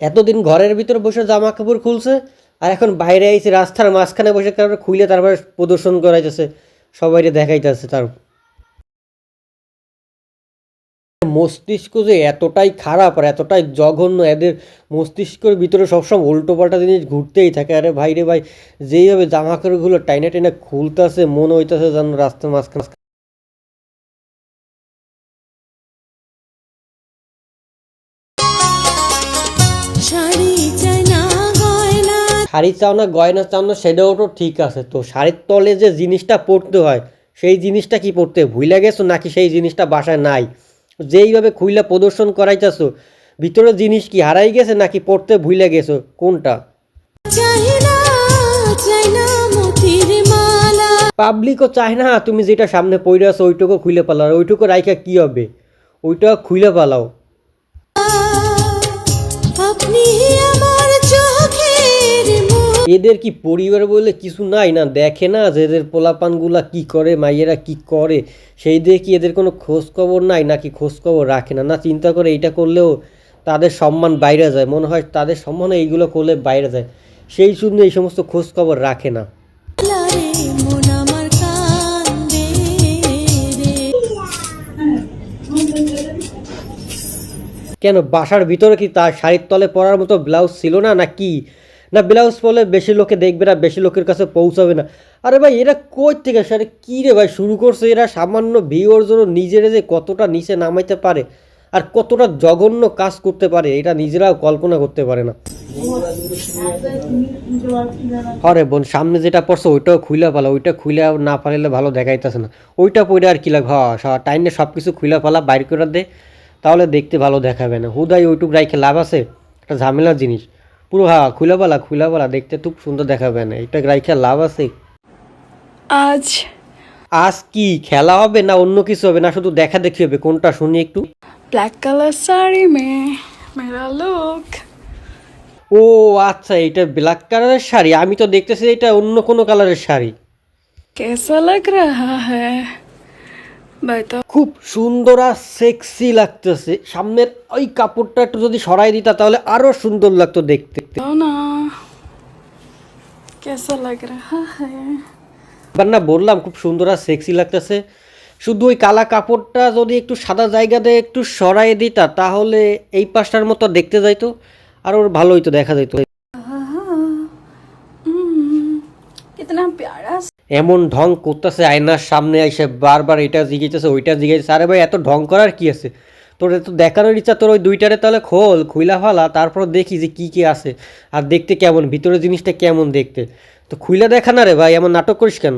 এতদিন ঘরের ভিতরে বসে জামা কাপড় খুলছে, আর এখন বাইরে আইছে রাস্তার মাঝখানে বসে তারপরে খুলে তারপরে প্রদর্শন করাইতেছে, সবাইকে দেখাইতেছে। তার মস্তিষ্ক যে এতটাই খারাপ আর এতটাই জঘন্য, এদের মস্তিষ্কের ভিতরে সবসময় উল্টো পাল্টা জিনিস ঘুরতেই থাকে। আরে ভাই রে ভাই, যেইভাবে জামা কাপড়গুলো টাইনা টাইনা খুলতেছে, মনে হইতেছে যেন রাস্তার মাঝখানে শাড়ি চাও না গয়না চাও না সেটাও তো ঠিক আছে, তো শাড়ির তলে যে জিনিসটা পরতে হয় সেই জিনিসটা কি পরতে ভুলে গেছো নাকি সেই জিনিসটা বাসায় নাই? যেইভাবে খুইলা প্রদর্শন করাইতেছো, ভিতরে জিনিস কি হারাই গেছে নাকি পড়তে ভুলে গেছো, কোনটা? পাবলিকও চায় না তুমি যেটা সামনে পড়ে আছো ওইটুকু খুলে পালাও, ওইটুকু রাইখা কি হবে, ওইটা খুলে পালাও। এদের কি পরিবার বলে কিছু নাই? না দেখে না যে এদের পোলাপানগুলা কি করে, মাইয়েরা কি করে, সেই দিয়ে কি এদের কোনো খোঁজ খবর নাই নাকি খোঁজ খবর রাখে না? না চিন্তা করে এইটা করলেও তাদের সম্মান বাইরে যায়, মনে হয় তাদের সম্মানে এইগুলো করলে বাইরে যায়, সেই জন্য এই সমস্ত খোঁজ খবর রাখে না। কেন বাসার ভিতরে কি তার শাড়ির তলে পরার মতো ব্লাউজ ছিল না নাকি? না ব্লাউজ পরলে বেশি লোকে দেখবে না, বেশি লোকের কাছে পৌঁছাবে না? আরে ভাই এরা কই থেকে সারে কী রে ভাই শুরু করছে এরা? সামান্য ভিউর জন্য নিজেরা যে কতটা নিচে নামাইতে পারে আর কতটা জঘন্য কাজ করতে পারে এটা নিজেরাও কল্পনা করতে পারে না। আরে বোন, সামনে যেটা পড়ছে ওইটাও খুইলা পালা, ওইটা খুইলা না পারলে ভালো দেখাইতেছে না, ওইটা পড়ে আর কি লাগবে? টাইনে সব কিছু খুইলা পালা বাইর করে দে, তাহলে দেখতে ভালো দেখাবে না। হুদাই ওইটুক রাইখে লাভ আছে? একটা ঝামেলার জিনিস পুরো। খুলা পালা দেখতে খুব সুন্দর দেখাবে না, এটা রাইখে লাভ আছে? আজ আজ কি খেলা হবে না অন্য কিছু হবে, না শুধু দেখা দেখি হবে? কোনটা শুনি একটু। ब्लैक कलर साड़ी में मेरा लुक। ও আচ্ছা, এটা ব্ল্যাক কালারের শাড়ি, আমি তো দেখতেছি এটা অন্য কোনো কালারের শাড়ি। कैसा लग रहा है बताओ। খুব সুন্দর আর সেক্সি লাগতেছে। সামনের ওই কাপড়টা একটু যদি সরাই দিতা তাহলে আরো সুন্দর লাগতো দেখতে। ना कैसा लग रहा है? এবার না বললাম খুব সুন্দর আর সেক্সি লাগতেছে, শুধু ওই কালা কাপড়টা যদি একটু সাদা জায়গাতে একটু সরাই দিতা তাহলে এই পাশটার মতো দেখতে যাইতো, আর ওর ভালো হইতো, দেখা যাইতো। कितना प्यारा। এমন ঢং করতেছে আয়নার সামনে এসে, বারবার এটা জিগেছে ওইটা জিগেছে। আরে ভাই এত ঢং করার কি আছে? তোর তো দেখানোর ইচ্ছা তোর ওই দুইটারে তাহলে খোল, খুইলা ফালা, তারপর দেখি যে কি কি আছে আর দেখতে কেমন, ভিতরের জিনিসটা কেমন দেখতে। তো খুইলা দেখা না রে ভাই, এমন নাটক করিস কেন?